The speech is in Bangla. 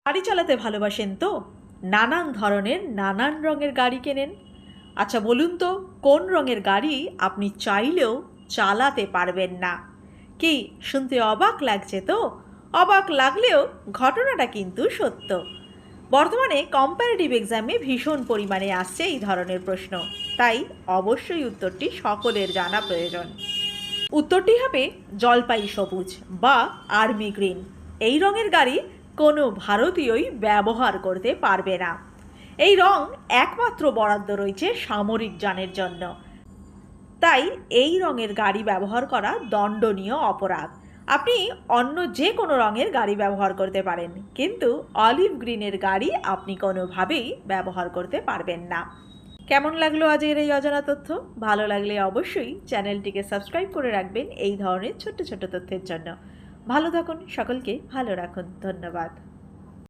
গাড়ি চালাতে ভালোবাসেন তো? নানান ধরনের নানান রঙের গাড়ি কেনেন। আচ্ছা বলুন তো, কোন রঙের গাড়ি আপনি চাইলেও চালাতে পারবেন না? কি শুনতে অবাক লাগছে তো? অবাক লাগলেও ঘটনাটা কিন্তু সত্য। বর্তমানে কম্প্যারেটিভ এক্সামে ভীষণ পরিমাণে আসছে এই ধরনের প্রশ্ন, তাই অবশ্যই উত্তরটি সকলের জানা প্রয়োজন। উত্তরটি হবে জলপাই সবুজ বা আর্মি গ্রিন। এই রঙের গাড়ি কোনো ভারতীয়ই ব্যবহার করতে পারবে না। এই রং একমাত্র বরাদ্দ রয়েছে সামরিক যানের জন্য। তাই এই রঙের গাড়ি ব্যবহার করা দণ্ডনীয় অপরাধ। আপনি অন্য যে কোনো রঙের গাড়ি ব্যবহার করতে পারেন, কিন্তু অলিভ গ্রিনের গাড়ি আপনি কোনোভাবেই ব্যবহার করতে পারবেন না। কেমন লাগলো আজকের এই অজানা তথ্য? ভালো লাগলে অবশ্যই চ্যানেলটিকে সাবস্ক্রাইব করে রাখবেন এই ধরনের ছোট্ট ছোট্ট তথ্যের জন্য। ভালো থাকুন, সকলকে ভালো রাখুন। ধন্যবাদ।